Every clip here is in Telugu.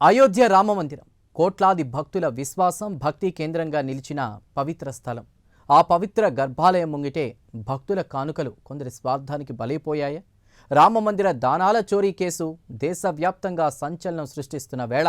అయోధ్య రామమందిరం కోట్లాది భక్తుల విశ్వాసం భక్తి కేంద్రంగా నిలిచిన పవిత్ర స్థలం. ఆ పవిత్ర గర్భాలయం ముంగిటే భక్తుల కానుకలు కొందరి స్వార్థానికి బలైపోయాయి. రామమందిర దానాల చోరీ కేసు దేశవ్యాప్తంగా సంచలనం సృష్టిస్తున్న వేళ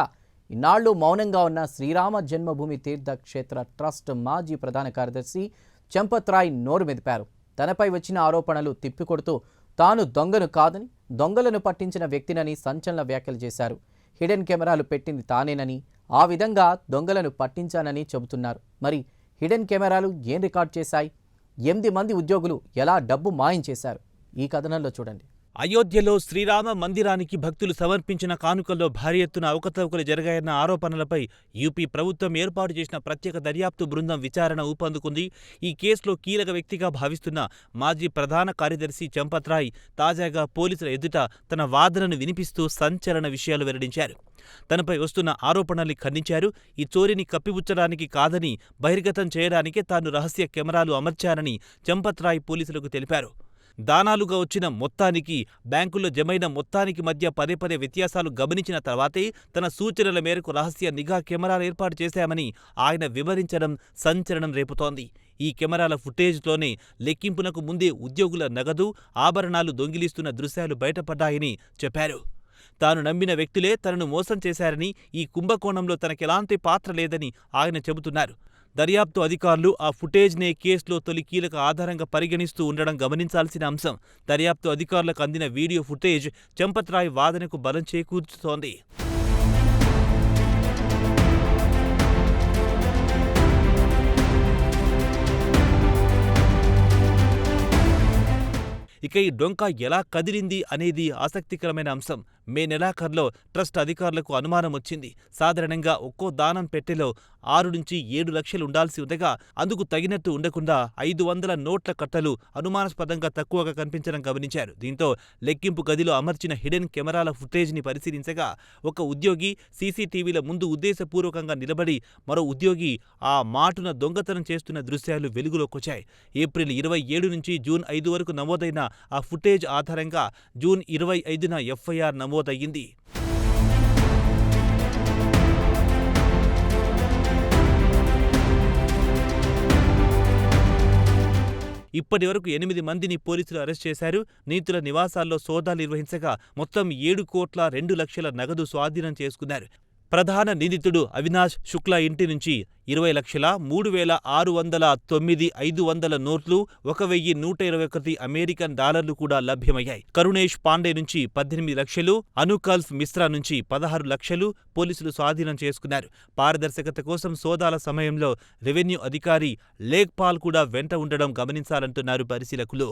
ఇన్నాళ్లు మౌనంగా ఉన్న శ్రీరామ జన్మభూమి తీర్థ క్షేత్ర ట్రస్ట్ మాజీ ప్రధాన కార్యదర్శి చంపత్ రాయ్ నోరు మెదిపారు. తనపై వచ్చిన ఆరోపణలు తిప్పికొడుతూ తాను దొంగను కాదని, దొంగలను పట్టించిన వ్యక్తినని సంచలన వ్యాఖ్యలు చేశారు. హిడెన్ కెమెరాలు పెట్టింది తానేనని, ఆ విధంగా దొంగలను పట్టించానని చెబుతున్నారు. మరి హిడెన్ కెమెరాలు ఏం రికార్డ్ చేశాయి? 8 మంది ఉద్యోగులు ఎలా డబ్బు మాయించేశారు? ఈ కథనంలో చూడండి. అయోధ్యలో శ్రీరామ మందిరానికి భక్తులు సమర్పించిన కానుకల్లో భారీ ఎత్తున అవకతవకలు జరిగాయన్న ఆరోపణలపై యూపీ ప్రభుత్వం ఏర్పాటు చేసిన ప్రత్యేక దర్యాప్తు బృందం విచారణ ఊపందుకుంది. ఈ కేసులో కీలక వ్యక్తిగా భావిస్తున్న మాజీ ప్రధాన కార్యదర్శి చంపత్ రాయ్ తాజాగా పోలీసుల ఎదుట తన వాదనను వినిపిస్తూ సంచలన విషయాలు వెల్లడించారు. తనపై వస్తున్న ఆరోపణల్ని ఖండించారు. ఈ చోరీని కప్పిపుచ్చడానికి కాదని, బహిర్గతం చేయడానికే తాను రహస్య కెమెరాలు అమర్చానని చంపత్ రాయ్ పోలీసులకు తెలిపారు. దానాలుగా వచ్చిన మొత్తానికి, బ్యాంకుల్లో జమైన మొత్తానికి మధ్య పదే పదే వ్యత్యాసాలు గమనించిన తర్వాతే తన సూచనల మేరకు రహస్య నిఘా కెమెరాలు ఏర్పాటు చేశామని ఆయన వివరించడం సంచలనం రేపుతోంది. ఈ కెమెరాల ఫుటేజ్లోనే లెక్కింపునకు ముందే ఉద్యోగుల నగదు, ఆభరణాలు దొంగిలిస్తున్న దృశ్యాలు బయటపడ్డాయని చెప్పారు. తాను నమ్మిన వ్యక్తులే తనను మోసం చేశారని, ఈ కుంభకోణంలో తనకెలాంటి పాత్ర లేదని ఆయన చెబుతున్నారు. దర్యాప్తు అధికారులు ఆ ఫుటేజ్నే కేసులో తొలి కీలక ఆధారంగా పరిగణిస్తూ ఉండడం గమనించాల్సిన అంశం. దర్యాప్తు అధికారులకు అందిన వీడియో ఫుటేజ్ చంపత్ రాయ్ వాదనకు బలం చేకూర్చుతోంది. ఇక ఈ డొంక ఎలా కదిలింది అనేది ఆసక్తికరమైన అంశం. మే నెలాఖరులో ట్రస్ట్ అధికారులకు అనుమానం వచ్చింది. సాధారణంగా ఒక్కో దానం పెట్టెలో 6 నుంచి 7 లక్షలు ఉండాల్సి ఉండగా అందుకు తగినట్టు ఉండకుండా 500 నోట్ల కట్టలు అనుమానాస్పదంగా తక్కువగా కనిపించడం గమనించారు. దీంతో లెక్కింపు గదిలో అమర్చిన హిడెన్ కెమెరాల ఫుటేజ్ని పరిశీలించగా ఒక ఉద్యోగి సీసీటీవీల ముందు ఉద్దేశపూర్వకంగా నిలబడి మరో ఉద్యోగి ఆ మాటున దొంగతనం చేస్తున్న దృశ్యాలు వెలుగులోకొచ్చాయి. ఏప్రిల్ 27 నుంచి జూన్ 5 వరకు నమోదైన ఆ ఫుటేజ్ ఆధారంగా జూన్ 25న ఎఫ్ఐఆర్ నమోదయ్యింది. ఇప్పటి వరకు 8 మందిని పోలీసులు అరెస్ట్ చేశారు. నిందితుల నివాసాల్లో సోదాలు నిర్వహించగా మొత్తం 7,02,00,000 నగదు స్వాధీనం చేసుకున్నారు. ప్రధాన నిందితుడు అవినాష్ శుక్లా ఇంటి నుంచి 20,03,609,500 నోట్లు, 1,121 అమెరికన్ డాలర్లు కూడా లభ్యమయ్యాయి. కరుణేష్ పాండే నుంచి 18 లక్షలు, అనుకల్ఫ్ మిశ్రా నుంచి 16 లక్షలు పోలీసులు స్వాధీనం చేసుకున్నారు. పారదర్శకత కోసం సోదాల సమయంలో రెవెన్యూ అధికారి లేఖ్పాల్ కూడా వెంట ఉండడం గమనించాలంటున్నారు పరిశీలకులు.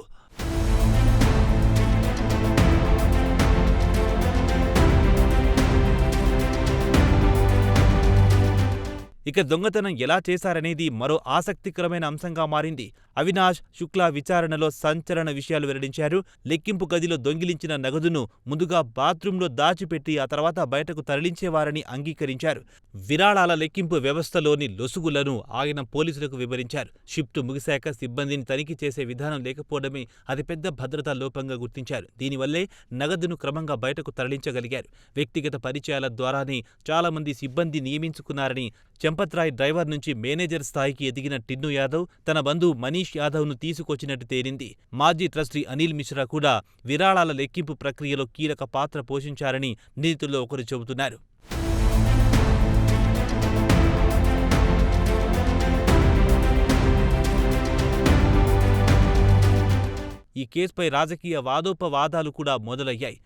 ఇక దొంగతనం ఎలా చేశారనేది మరో ఆసక్తికరమైన అంశంగా మారింది. అవినాష్ శుక్లా విచారణలో సంచలన విషయాలు వెల్లడించారు. లెక్కింపు గదిలో దొంగిలించిన నగదును ముందుగా బాత్రూంలో దాచిపెట్టి ఆ తర్వాత బయటకు తరలించేవారని అంగీకరించారు. విరాళాల లెక్కింపు వ్యవస్థలోని లొసుగులను ఆయన పోలీసులకు వివరించారు. షిఫ్ట్ ముగిశాక సిబ్బందిని తనిఖీ చేసే విధానం లేకపోవడమే అతిపెద్ద భద్రతా లోపంగా గుర్తించారు. దీనివల్లే నగదును క్రమంగా బయటకు తరలించగలిగారు. వ్యక్తిగత పరిచయాల ద్వారానే చాలామంది సిబ్బంది నియమించుకున్నారని, చంపత్ రాయ్ డ్రైవర్ నుంచి మేనేజర్ స్థాయికి ఎదిగిన టిన్ను యాదవ్ తన బంధువు మనీష్ యాదవ్ను తీసుకొచ్చినట్టు తేలింది. మాజీ ట్రస్టీ అనిల్ మిశ్రా కూడా విరాళాల లెక్కింపు ప్రక్రియలో కీలక పాత్ర పోషించారని నిందితుల్లో ఒకరు చెబుతున్నారు. ఈ కేసుపై రాజకీయ వాదోపవాదాలు కూడా మొదలయ్యాయి.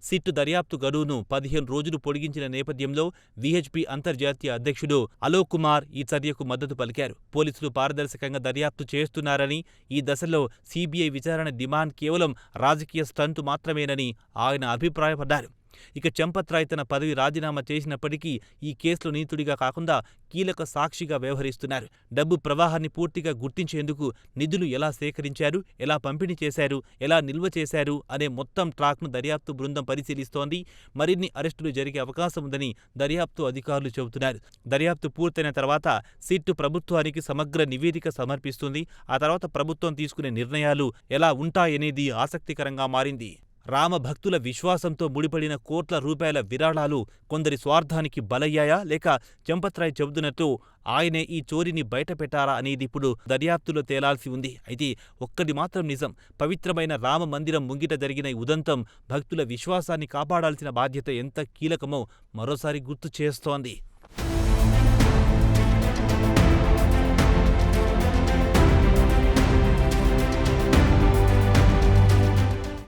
సిట్ దర్యాప్తు గడువును 15 రోజులు పొడిగించిన నేపథ్యంలో విహెచ్పి అంతర్జాతీయ అధ్యక్షుడు అలోక్ కుమార్ ఈ చర్యకు మద్దతు పలికారు. పోలీసులు పారదర్శకంగా దర్యాప్తు చేస్తున్నారని, ఈ దశలో సీబీఐ విచారణ డిమాండ్ కేవలం రాజకీయ స్టంటు మాత్రమేనని ఆయన అభిప్రాయపడ్డారు. ఇక చంపత్ రాయ్ తన పదవి రాజీనామా చేసినప్పటికీ ఈ కేసులో నిందితుడిగా కాకుండా కీలక సాక్షిగా వ్యవహరిస్తున్నారు. డబ్బు ప్రవాహాన్ని పూర్తిగా గుర్తించేందుకు నిధులు ఎలా సేకరించారు, ఎలా పంపిణీ చేశారు, ఎలా నిల్వ చేశారు అనే మొత్తం ట్రాక్ను దర్యాప్తు బృందం పరిశీలిస్తోంది. మరిన్ని అరెస్టులు జరిగే అవకాశం ఉందని దర్యాప్తు అధికారులు చెబుతున్నారు. దర్యాప్తు పూర్తయిన తర్వాత సిట్ ప్రభుత్వానికి సమగ్ర నివేదిక సమర్పిస్తుంది. ఆ తర్వాత ప్రభుత్వం తీసుకునే నిర్ణయాలు ఎలా ఉంటాయనేది ఆసక్తికరంగా మారింది. రామ భక్తుల విశ్వాసంతో ముడిపడిన కోట్ల రూపాయల విరాళాలు కొందరి స్వార్థానికి బలయ్యాయా లేక చంపత్రాయ్ చెబుతున్నట్టు ఆయనే ఈ చోరీని బయటపెట్టారా అనేది ఇప్పుడు దర్యాప్తులో తేలాల్సి ఉంది. అయితే ఒక్కటి మాత్రం నిజం, పవిత్రమైన రామ మందిరం ముంగిట జరిగిన ఈ ఉదంతం భక్తుల విశ్వాసాన్ని కాపాడాల్సిన బాధ్యత ఎంత కీలకమో మరోసారి గుర్తు చేస్తోంది.